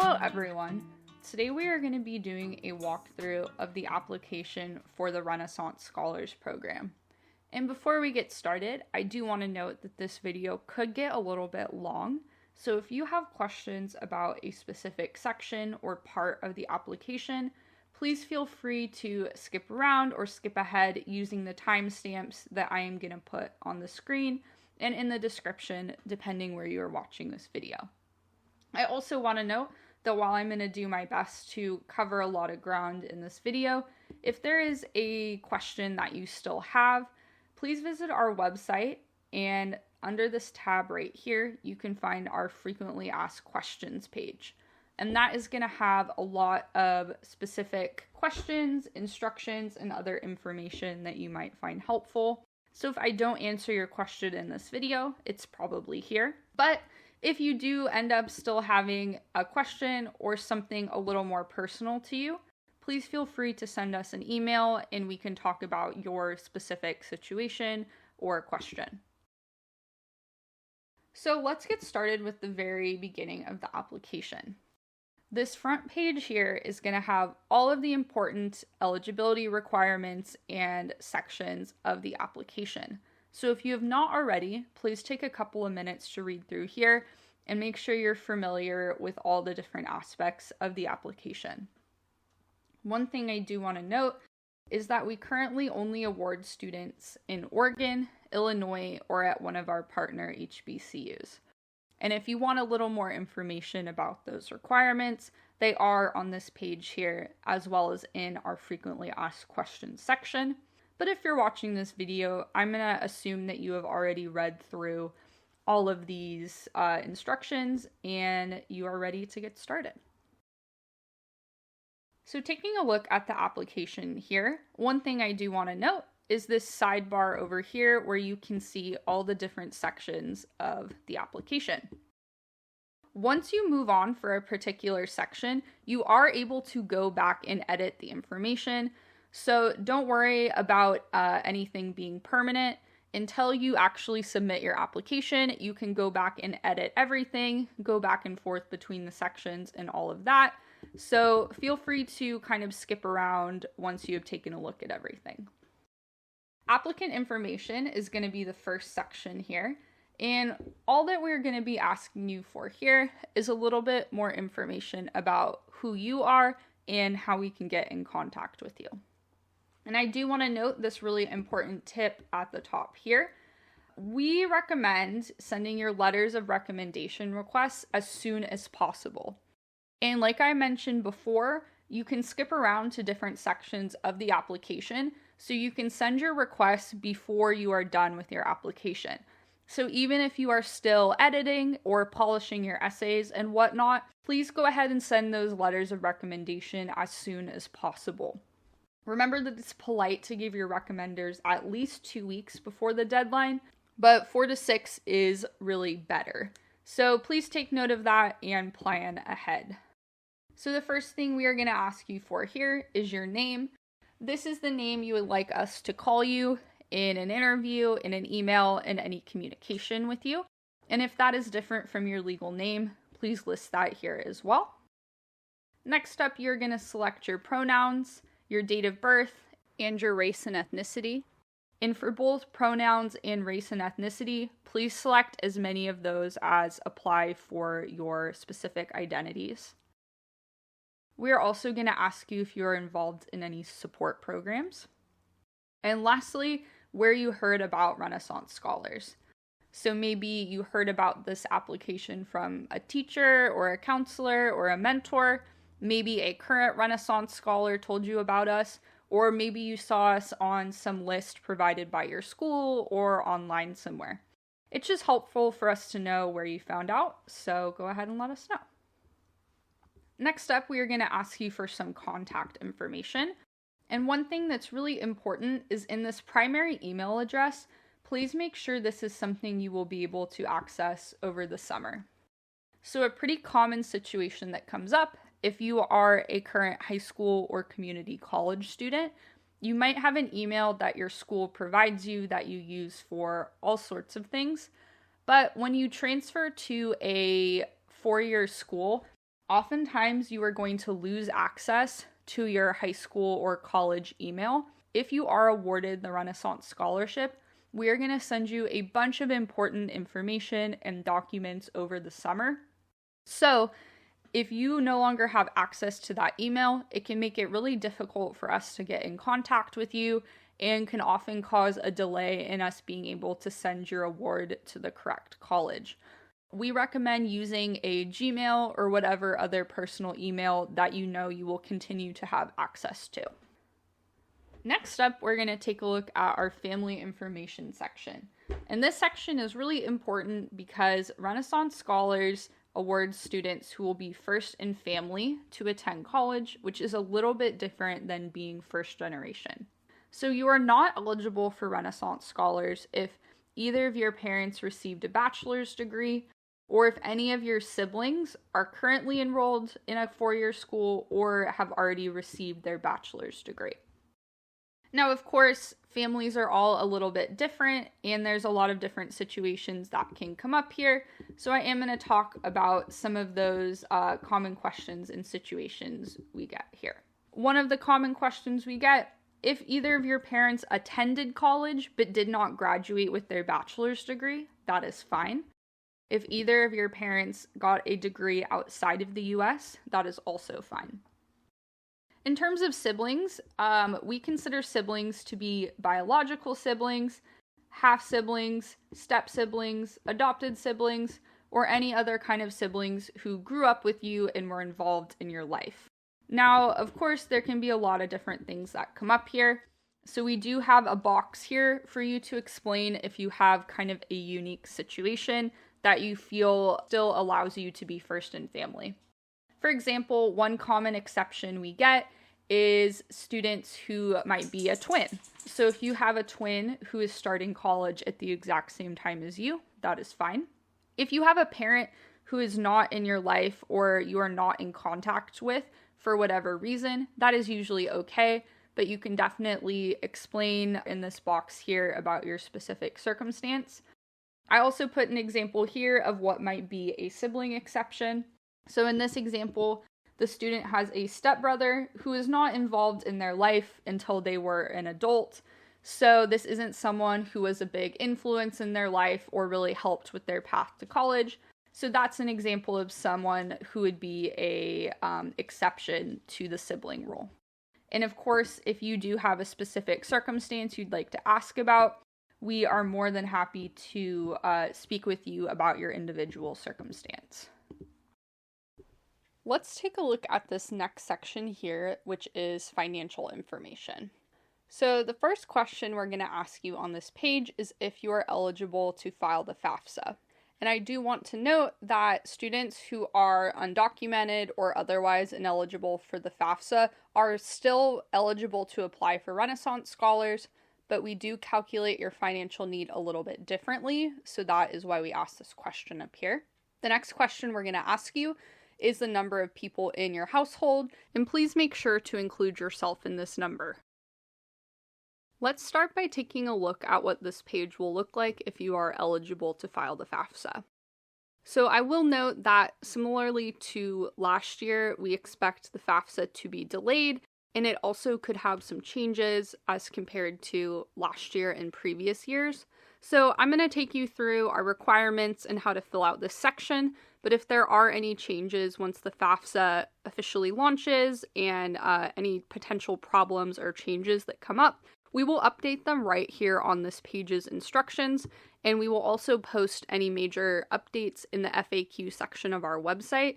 Hello everyone! Today we are going to be doing a walkthrough of the application for the Renaissance Scholars Program. And before we get started, I do want to note that this video could get a little bit long, so if you have questions about a specific section or part of the application, please feel free to skip around or skip ahead using the timestamps that I am going to put on the screen and in the description, depending where you are watching this video. I also want to note that while I'm going to do my best to cover a lot of ground in this video, if there is a question that you still have, please visit our website, and under this tab right here, you can find our frequently asked questions page. And that is going to have a lot of specific questions, instructions, and other information that you might find helpful. So if I don't answer your question in this video, it's probably here. But if you do end up still having a question or something a little more personal to you, please feel free to send us an email and we can talk about your specific situation or question. So let's get started with the very beginning of the application. This front page here is going to have all of the important eligibility requirements and sections of the application. So if you have not already, please take a couple of minutes to read through here and make sure you're familiar with all the different aspects of the application. One thing I do want to note is that we currently only award students in Oregon, Illinois, or at one of our partner HBCUs. And if you want a little more information about those requirements, they are on this page here, as well as in our frequently asked questions section. But if you're watching this video, I'm going to assume that you have already read through all of these instructions and you are ready to get started. So taking a look at the application here, one thing I do want to note is this sidebar over here where you can see all the different sections of the application. Once you move on for a particular section, you are able to go back and edit the information. So don't worry about anything being permanent. Until you actually submit your application, you can go back and edit everything, go back and forth between the sections and all of that. So feel free to kind of skip around once you have taken a look at everything. Applicant information is going to be the first section here. And all that we're going to be asking you for here is a little bit more information about who you are and how we can get in contact with you. And I do want to note this really important tip at the top here. We recommend sending your letters of recommendation requests as soon as possible. And like I mentioned before, you can skip around to different sections of the application, so you can send your requests before you are done with your application. So even if you are still editing or polishing your essays and whatnot, please go ahead and send those letters of recommendation as soon as possible. Remember that it's polite to give your recommenders at least 2 weeks before the deadline, but 4 to 6 is really better. So please take note of that and plan ahead. So the first thing we are going to ask you for here is your name. This is the name you would like us to call you in an interview, in an email, in any communication with you. And if that is different from your legal name, please list that here as well. Next up, you're going to select your pronouns, your date of birth, and your race and ethnicity. And for both pronouns and race and ethnicity, please select as many of those as apply for your specific identities. We are also going to ask you if you are involved in any support programs. And lastly, where you heard about Renaissance Scholars. So maybe you heard about this application from a teacher or a counselor or a mentor. Maybe a current Renaissance Scholar told you about us, or maybe you saw us on some list provided by your school or online somewhere. It's just helpful for us to know where you found out, so go ahead and let us know. Next up, we are going to ask you for some contact information. And one thing that's really important is in this primary email address, please make sure this is something you will be able to access over the summer. So a pretty common situation that comes up, if you are a current high school or community college student, you might have an email that your school provides you that you use for all sorts of things. But when you transfer to a four-year school, oftentimes you are going to lose access to your high school or college email. If you are awarded the Renaissance Scholarship, we are going to send you a bunch of important information and documents over the summer. So if you no longer have access to that email, it can make it really difficult for us to get in contact with you and can often cause a delay in us being able to send your award to the correct college. We recommend using a Gmail or whatever other personal email that you know you will continue to have access to. Next up, we're going to take a look at our family information section. And this section is really important because Renaissance Scholars awards students who will be first in family to attend college, which is a little bit different than being first generation. So you are not eligible for Renaissance Scholars if either of your parents received a bachelor's degree, or if any of your siblings are currently enrolled in a four-year school or have already received their bachelor's degree. Now, of course, families are all a little bit different, and there's a lot of different situations that can come up here. So I am going to talk about some of those common questions and situations we get here. One of the common questions we get: if either of your parents attended college but did not graduate with their bachelor's degree, that is fine. If either of your parents got a degree outside of the US, that is also fine. In terms of siblings, we consider siblings to be biological siblings, half-siblings, step-siblings, adopted siblings, or any other kind of siblings who grew up with you and were involved in your life. Now, of course, there can be a lot of different things that come up here. So we do have a box here for you to explain if you have kind of a unique situation that you feel still allows you to be first in family. For example, one common exception we get is students who might be a twin. So if you have a twin who is starting college at the exact same time as you, that is fine. If you have a parent who is not in your life or you are not in contact with for whatever reason, that is usually okay, but you can definitely explain in this box here about your specific circumstance. I also put an example here of what might be a sibling exception. So in this example, the student has a stepbrother who is not involved in their life until they were an adult. So this isn't someone who was a big influence in their life or really helped with their path to college. So that's an example of someone who would be a exception to the sibling rule. And of course, if you do have a specific circumstance you'd like to ask about, we are more than happy to speak with you about your individual circumstance. Let's take a look at this next section here, which is financial information. So the first question we're going to ask you on this page is if you are eligible to file the FAFSA. And I do want to note that students who are undocumented or otherwise ineligible for the FAFSA are still eligible to apply for Renaissance Scholars, but we do calculate your financial need a little bit differently, so that is why we asked this question up here. The next question we're going to ask you is the number of people in your household, and please make sure to include yourself in this number. Let's start by taking a look at what this page will look like if you are eligible to file the FAFSA. So I will note that similarly to last year, we expect the FAFSA to be delayed, and it also could have some changes as compared to last year and previous years. So I'm going to take you through our requirements and how to fill out this section, but if there are any changes once the FAFSA officially launches and any potential problems or changes that come up, we will update them right here on this page's instructions, and we will also post any major updates in the FAQ section of our website.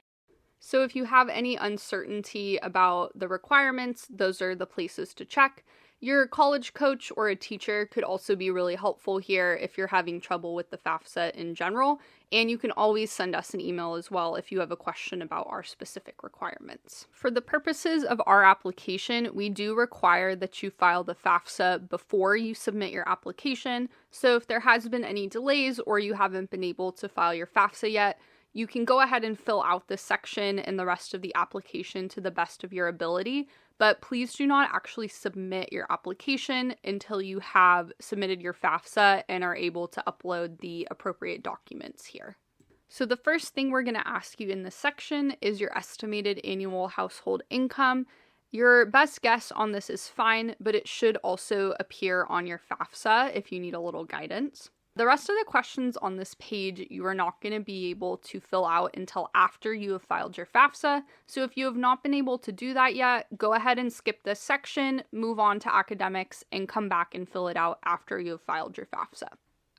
So if you have any uncertainty about the requirements, those are the places to check. Your college coach or a teacher could also be really helpful here if you're having trouble with the FAFSA in general, and you can always send us an email as well if you have a question about our specific requirements. For the purposes of our application, we do require that you file the FAFSA before you submit your application, so if there has been any delays or you haven't been able to file your FAFSA yet, you can go ahead and fill out this section and the rest of the application to the best of your ability, but please do not actually submit your application until you have submitted your FAFSA and are able to upload the appropriate documents here. So the first thing we're going to ask you in this section is your estimated annual household income. Your best guess on this is fine, but it should also appear on your FAFSA if you need a little guidance. The rest of the questions on this page you are not going to be able to fill out until after you have filed your FAFSA. So if you have not been able to do that yet, go ahead and skip this section, move on to academics, and come back and fill it out after you have filed your FAFSA.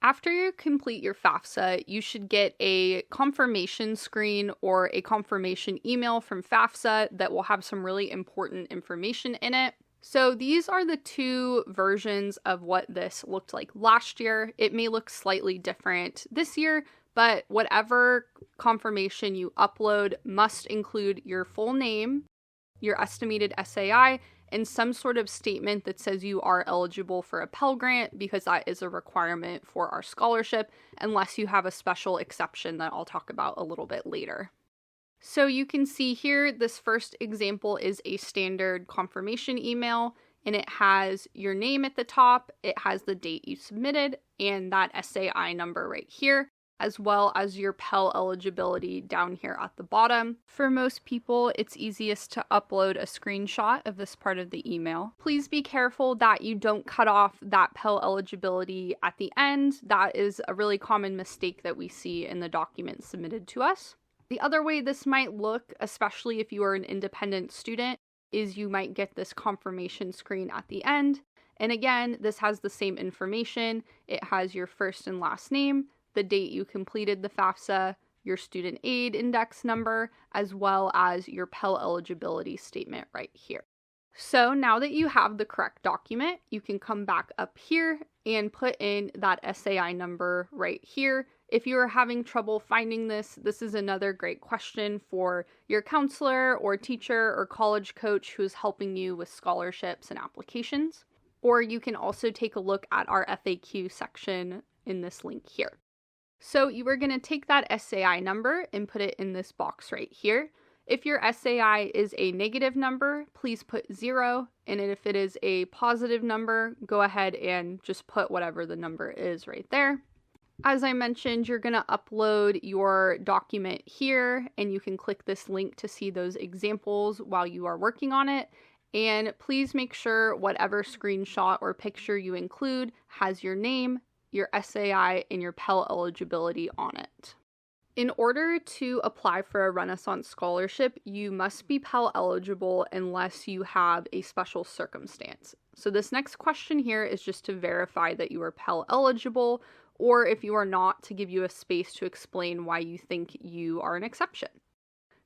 After you complete your FAFSA, you should get a confirmation screen or a confirmation email from FAFSA that will have some really important information in it. So these are the two versions of what this looked like last year. It may look slightly different this year, but whatever confirmation you upload must include your full name, your estimated SAI, and some sort of statement that says you are eligible for a Pell Grant, because that is a requirement for our scholarship, unless you have a special exception that I'll talk about a little bit later. So you can see here, this first example is a standard confirmation email, and it has your name at the top, it has the date you submitted, and that SAI number right here, as well as your Pell eligibility down here at the bottom. For most people, it's easiest to upload a screenshot of this part of the email. Please be careful that you don't cut off that Pell eligibility at the end. That is a really common mistake that we see in the documents submitted to us. The other way this might look, especially if you are an independent student, is you might get this confirmation screen at the end. And again, this has the same information. It has your first and last name, the date you completed the FAFSA, your student aid index number, as well as your Pell eligibility statement right here. So now that you have the correct document, you can come back up here and put in that SAI number right here. If you are having trouble finding this, this is another great question for your counselor or teacher or college coach who's helping you with scholarships and applications. Or you can also take a look at our FAQ section in this link here. So you are going to take that SAI number and put it in this box right here. If your SAI is a negative number, please put 0. And if it is a positive number, go ahead and just put whatever the number is right there. As I mentioned, you're going to upload your document here, and you can click this link to see those examples while you are working on it. And please make sure whatever screenshot or picture you include has your name, your SAI, and your Pell eligibility on it. In order to apply for a Renaissance scholarship, you must be Pell eligible unless you have a special circumstance. So this next question here is just to verify that you are Pell eligible, or if you are not, to give you a space to explain why you think you are an exception.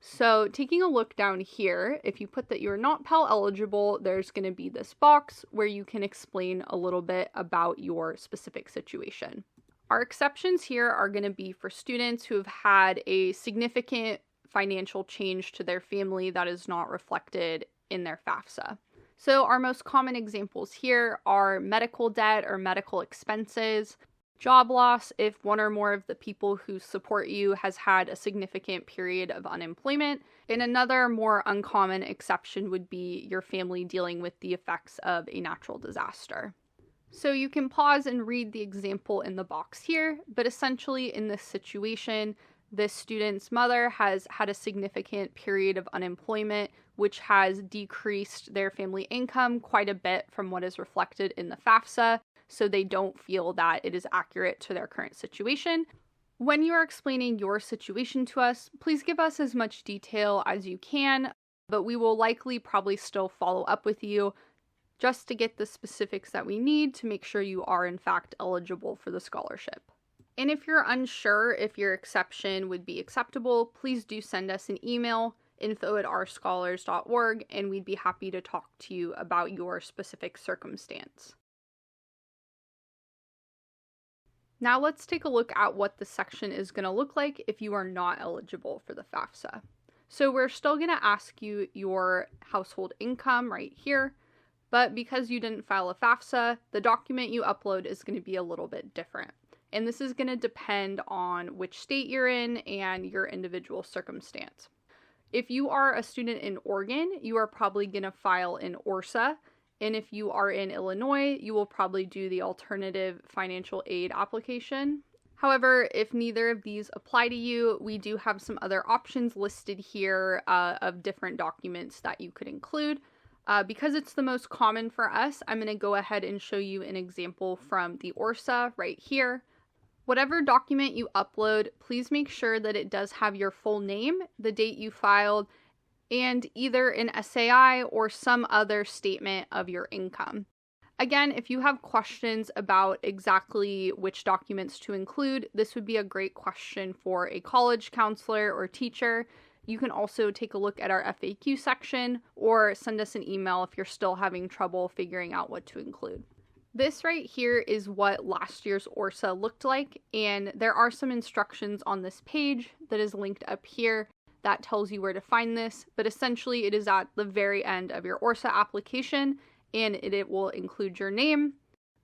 So taking a look down here, if you put that you're not Pell eligible, there's going to be this box where you can explain a little bit about your specific situation. Our exceptions here are going to be for students who have had a significant financial change to their family that is not reflected in their FAFSA. So our most common examples here are medical debt or medical expenses, job loss if one or more of the people who support you has had a significant period of unemployment, and another more uncommon exception would be your family dealing with the effects of a natural disaster. So you can pause and read the example in the box here, but essentially in this situation, this student's mother has had a significant period of unemployment, which has decreased their family income quite a bit from what is reflected in the FAFSA, so they don't feel that it is accurate to their current situation. When you are explaining your situation to us, please give us as much detail as you can, but we will likely probably still follow up with you just to get the specifics that we need to make sure you are in fact eligible for the scholarship. And if you're unsure if your exception would be acceptable, please do send us an email, info@ourscholars.org, and we'd be happy to talk to you about your specific circumstance. Now let's take a look at what the section is going to look like if you are not eligible for the FAFSA. So we're still going to ask you your household income right here, but because you didn't file a FAFSA, the document you upload is going to be a little bit different. And this is going to depend on which state you're in and your individual circumstance. If you are a student in Oregon, you are probably going to file in ORSA. And if you are in Illinois, you will probably do the alternative financial aid application. However, if neither of these apply to you, we do have some other options listed here of different documents that you could include. Because it's the most common for us, I'm going to go ahead and show you an example from the ORSA right here. Whatever document you upload, please make sure that it does have your full name, the date you filed, and either an SAI or some other statement of your income. Again, if you have questions about exactly which documents to include, this would be a great question for a college counselor or teacher. You can also take a look at our FAQ section or send us an email if you're still having trouble figuring out what to include. This right here is what last year's ORSA looked like, and there are some instructions on this page that is linked up here that tells you where to find this, but essentially it is at the very end of your ORSA application, and it will include your name,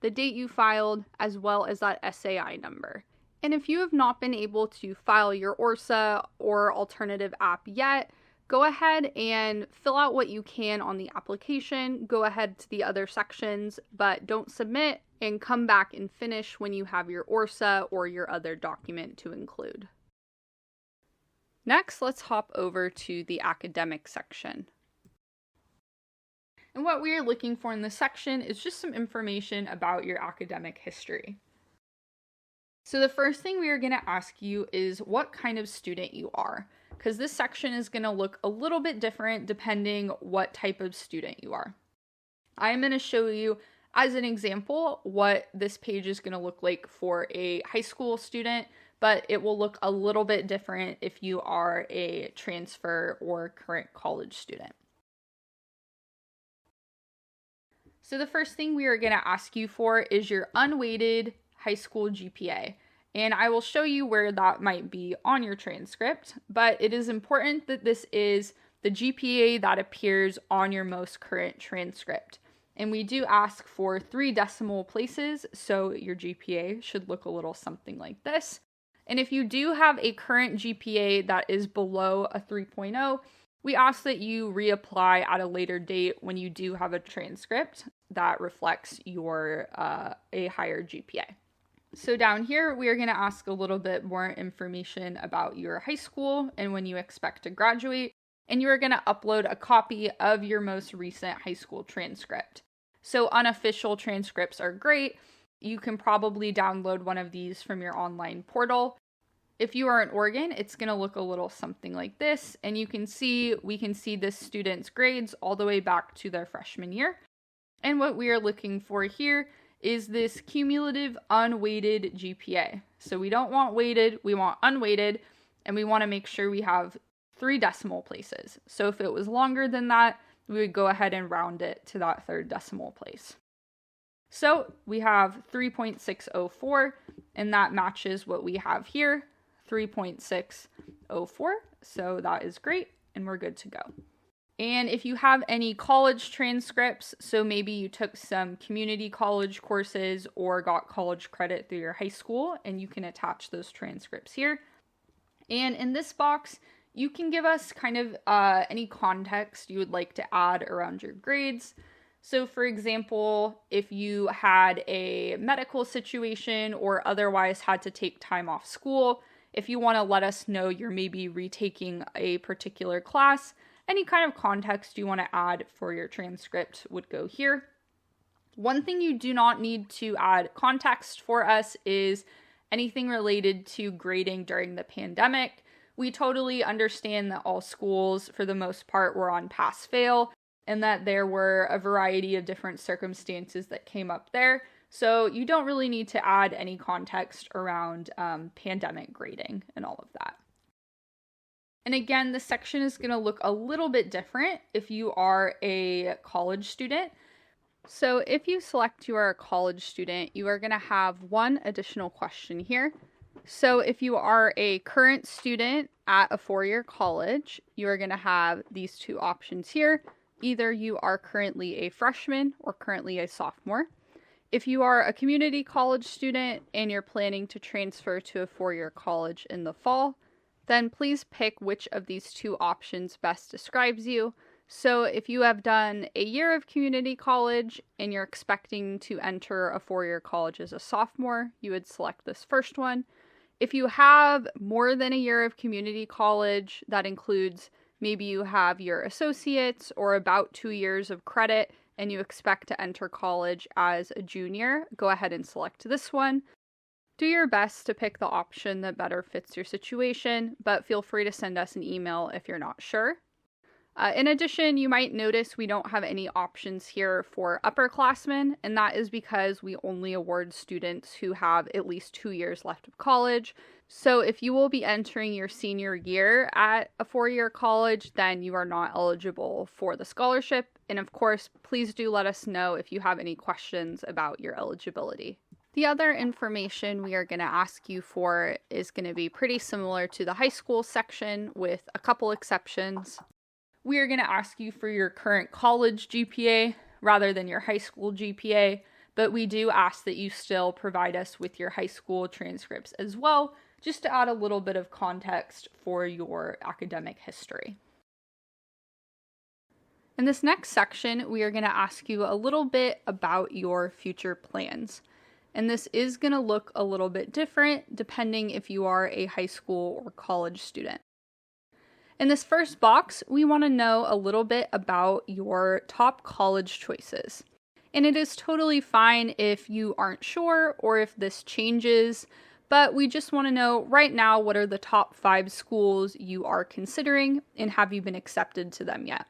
the date you filed, as well as that SAI number. And if you have not been able to file your ORSA or alternative app yet, go ahead and fill out what you can on the application, go ahead to the other sections, but don't submit, and come back and finish when you have your ORSA or your other document to include. Next, let's hop over to the academic section. And what we are looking for in this section is just some information about your academic history. So the first thing we are going to ask you is what kind of student you are, because this section is going to look a little bit different depending what type of student you are. I'm going to show you as an example what this page is going to look like for a high school student, but it will look a little bit different if you are a transfer or current college student. So the first thing we are going to ask you for is your unweighted high school GPA. And I will show you where that might be on your transcript, but it is important that this is the GPA that appears on your most current transcript. And we do ask for 3 decimal places, so your GPA should look a little something like this. And if you do have a current GPA that is below a 3.0, we ask that you reapply at a later date when you do have a transcript that reflects your a higher GPA. So down here, we are going to ask a little bit more information about your high school and when you expect to graduate, and you are going to upload a copy of your most recent high school transcript. So unofficial transcripts are great. You can probably download one of these from your online portal. If you are in Oregon, it's going to look a little something like this, and we can see this student's grades all the way back to their freshman year. And what we are looking for here is this cumulative unweighted GPA. So we don't want weighted, we want unweighted, and we want to make sure we have 3 decimal places. So if it was longer than that, we would go ahead and round it to that 3rd decimal place. So we have 3.604, and that matches what we have here, 3.604. So that is great, and we're good to go. And if you have any college transcripts, so maybe you took some community college courses or got college credit through your high school, and you can attach those transcripts here. And in this box, you can give us kind of any context you would like to add around your grades. So for example, if you had a medical situation or otherwise had to take time off school, if you want to let us know you're maybe retaking a particular class, any kind of context you want to add for your transcript would go here. One thing you do not need to add context for us is anything related to grading during the pandemic. We totally understand that all schools, for the most part, were on pass-fail, and that there were a variety of different circumstances that came up there. So you don't really need to add any context around pandemic grading and all of that. And again, this section is going to look a little bit different if you are a college student. So if you select you are a college student, you are going to have one additional question here. So if you are a current student at a 4-year college, you are going to have these 2 options here. Either you are currently a freshman or currently a sophomore. If you are a community college student and you're planning to transfer to a 4-year college in the fall, then please pick which of these 2 options best describes you. So if you have done a year of community college and you're expecting to enter a 4-year college as a sophomore, you would select this first one. If you have more than a year of community college, that includes maybe you have your associates or about 2 years of credit and you expect to enter college as a junior, go ahead and select this one. Do your best to pick the option that better fits your situation, but feel free to send us an email if you're not sure. In addition, you might notice we don't have any options here for upperclassmen, and that is because we only award students who have at least 2 years left of college. So if you will be entering your senior year at a 4-year college, then you are not eligible for the scholarship. And of course, please do let us know if you have any questions about your eligibility. The other information we are going to ask you for is going to be pretty similar to the high school section with a couple exceptions. We are going to ask you for your current college GPA rather than your high school GPA, but we do ask that you still provide us with your high school transcripts as well, just to add a little bit of context for your academic history. In this next section, we are going to ask you a little bit about your future plans. And this is going to look a little bit different depending if you are a high school or college student. In this first box, we want to know a little bit about your top college choices. And it is totally fine if you aren't sure or if this changes, but we just want to know right now what are the top 5 schools you are considering and have you been accepted to them yet.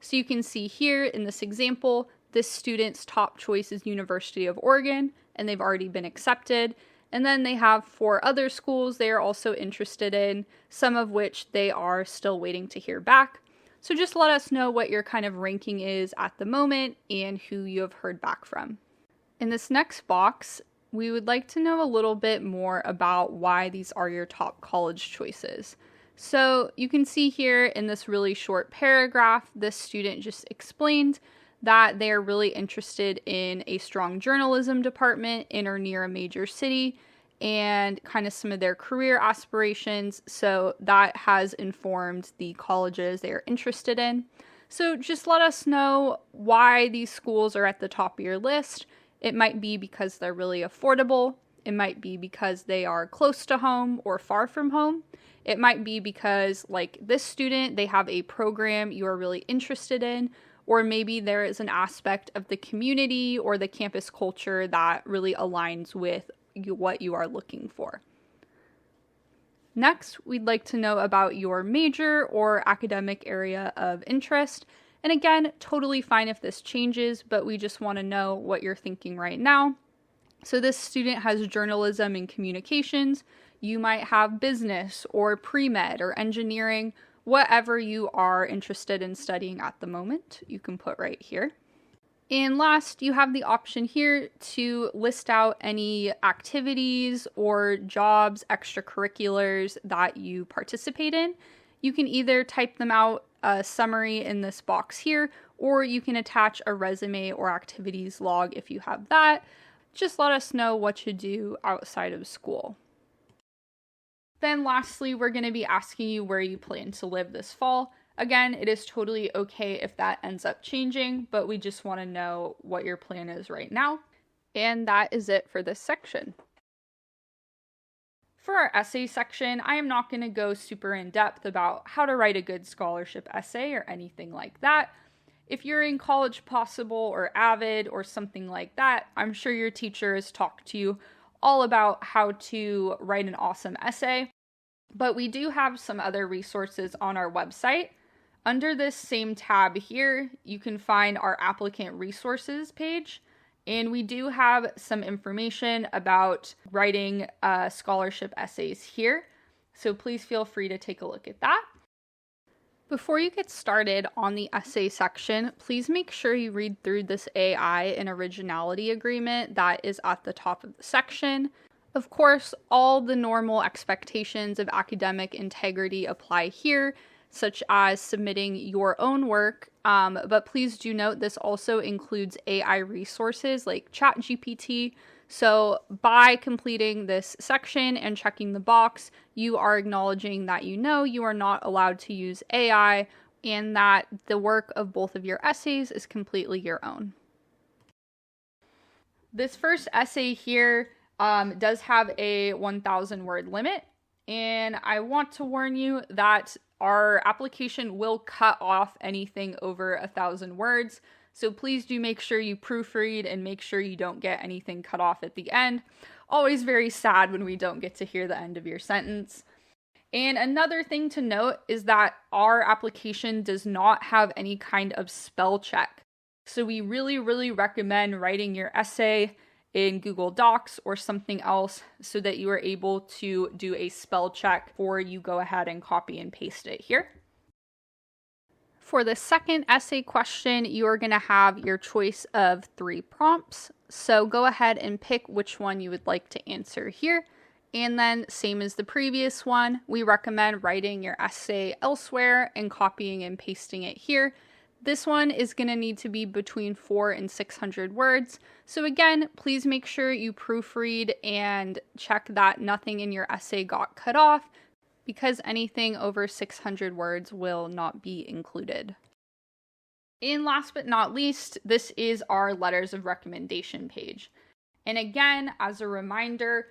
So you can see here in this example, this student's top choice is University of Oregon, and they've already been accepted. And then they have 4 other schools they are also interested in, some of which they are still waiting to hear back. So just let us know what your kind of ranking is at the moment and who you have heard back from. In this next box, we would like to know a little bit more about why these are your top college choices. So you can see here in this really short paragraph, this student just explained that they are really interested in a strong journalism department in or near a major city and kind of some of their career aspirations. So that has informed the colleges they are interested in. So just let us know why these schools are at the top of your list. It might be because they're really affordable. It might be because they are close to home or far from home. It might be because, like this student, they have a program you are really interested in. Or maybe there is an aspect of the community or the campus culture that really aligns with what you are looking for. Next, we'd like to know about your major or academic area of interest. And again, totally fine if this changes, but we just want to know what you're thinking right now. So this student has journalism and communications. You might have business or pre-med or engineering. Whatever you are interested in studying at the moment, you can put right here. And last, you have the option here to list out any activities or jobs, extracurriculars that you participate in. You can either type them out a summary in this box here, or you can attach a resume or activities log if you have that. Just let us know what you do outside of school. Then lastly, we're going to be asking you where you plan to live this fall. Again, it is totally okay if that ends up changing, but we just want to know what your plan is right now. And that is it for this section. For our essay section, I am not going to go super in depth about how to write a good scholarship essay or anything like that. If you're in College Possible or Avid or something like that, I'm sure your teacher has talked to you all about how to write an awesome essay, but we do have some other resources on our website. Under this same tab here, you can find our applicant resources page, and we do have some information about writing scholarship essays here, so please feel free to take a look at that. Before you get started on the essay section, please make sure you read through this AI and originality agreement that is at the top of the section. Of course, all the normal expectations of academic integrity apply here, such as submitting your own work, but please do note this also includes AI resources like ChatGPT. So by completing this section and checking the box, you are acknowledging that you are not allowed to use AI and that the work of both of your essays is completely your own. This first essay here, does have a 1,000 word limit. And I want to warn you that our application will cut off anything over 1,000 words. So please do make sure you proofread and make sure you don't get anything cut off at the end. Always very sad when we don't get to hear the end of your sentence. And another thing to note is that our application does not have any kind of spell check. So we really, really recommend writing your essay in Google Docs or something else so that you are able to do a spell check before you go ahead and copy and paste it here. For the second essay question, you are going to have your choice of 3 prompts. So go ahead and pick which one you would like to answer here. And then same as the previous one, we recommend writing your essay elsewhere and copying and pasting it here. This one is going to need to be between 400 and 600 words. So again, please make sure you proofread and check that nothing in your essay got cut off, because anything over 600 words will not be included. And last but not least, this is our letters of recommendation page. And again, as a reminder,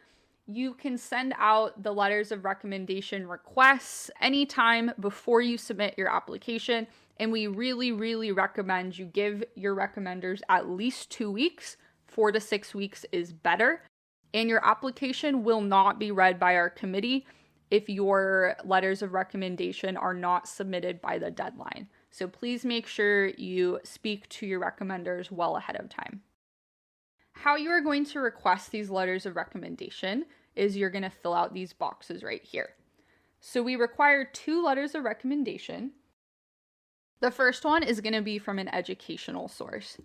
you can send out the letters of recommendation requests anytime before you submit your application. And we really, really recommend you give your recommenders at least 2 weeks. 4 to 6 weeks is better. And your application will not be read by our committee if your letters of recommendation are not submitted by the deadline. So please make sure you speak to your recommenders well ahead of time. How you are going to request these letters of recommendation is you're going to fill out these boxes right here. So we require 2 letters of recommendation. The first one is going to be from an educational source.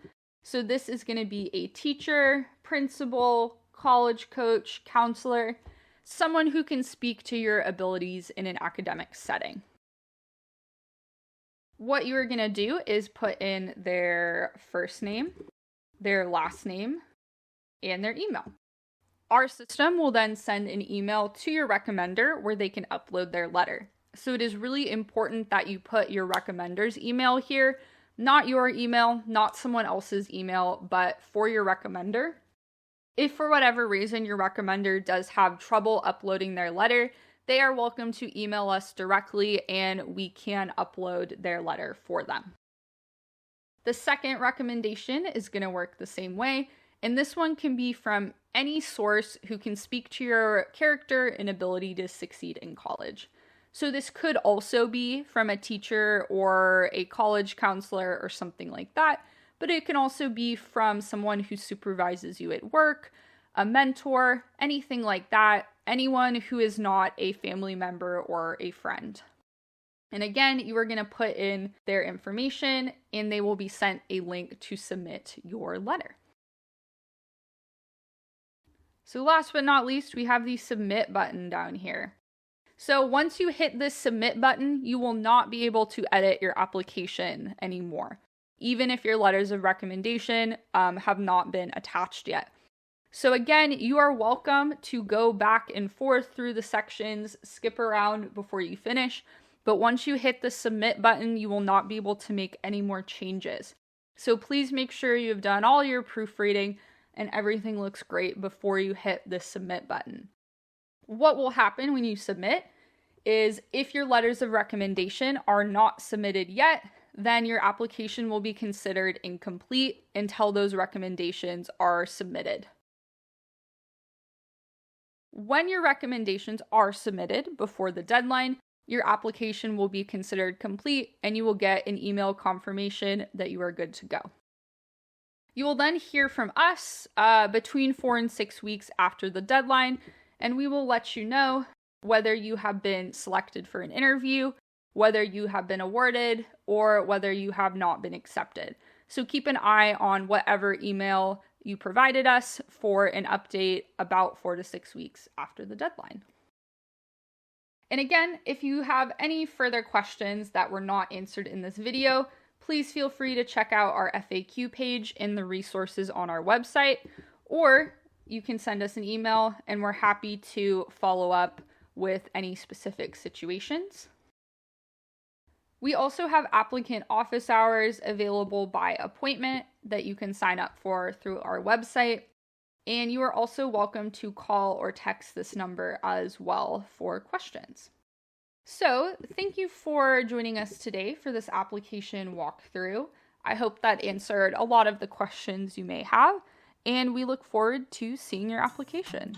So this is going to be a teacher, principal, college coach, counselor, someone who can speak to your abilities in an academic setting. What you are going to do is put in their first name, their last name, and their email. Our system will then send an email to your recommender where they can upload their letter. So it is really important that you put your recommender's email here, not your email, not someone else's email, but for your recommender. If for whatever reason your recommender does have trouble uploading their letter, they are welcome to email us directly and we can upload their letter for them. The second recommendation is going to work the same way, and this one can be from any source who can speak to your character and ability to succeed in college. So this could also be from a teacher or a college counselor or something like that, but it can also be from someone who supervises you at work, a mentor, anything like that, anyone who is not a family member or a friend. And again, you are going to put in their information and they will be sent a link to submit your letter. So last but not least, we have the submit button down here. So once you hit this submit button, you will not be able to edit your application anymore, even if your letters of recommendation have not been attached yet. So again, you are welcome to go back and forth through the sections, skip around before you finish. But once you hit the submit button, you will not be able to make any more changes. So please make sure you've done all your proofreading and everything looks great before you hit the submit button. What will happen when you submit is if your letters of recommendation are not submitted yet, then your application will be considered incomplete until those recommendations are submitted. When your recommendations are submitted before the deadline, your application will be considered complete and you will get an email confirmation that you are good to go. You will then hear from us between 4 and 6 weeks after the deadline, and we will let you know whether you have been selected for an interview, whether you have been awarded, or whether you have not been accepted. So keep an eye on whatever email you provided us for an update about 4 to 6 weeks after the deadline. And again, if you have any further questions that were not answered in this video, please feel free to check out our FAQ page in the resources on our website, or you can send us an email and we're happy to follow up with any specific situations. We also have applicant office hours available by appointment that you can sign up for through our website. And you are also welcome to call or text this number as well for questions. So, thank you for joining us today for this application walkthrough. I hope that answered a lot of the questions you may have, and we look forward to seeing your application.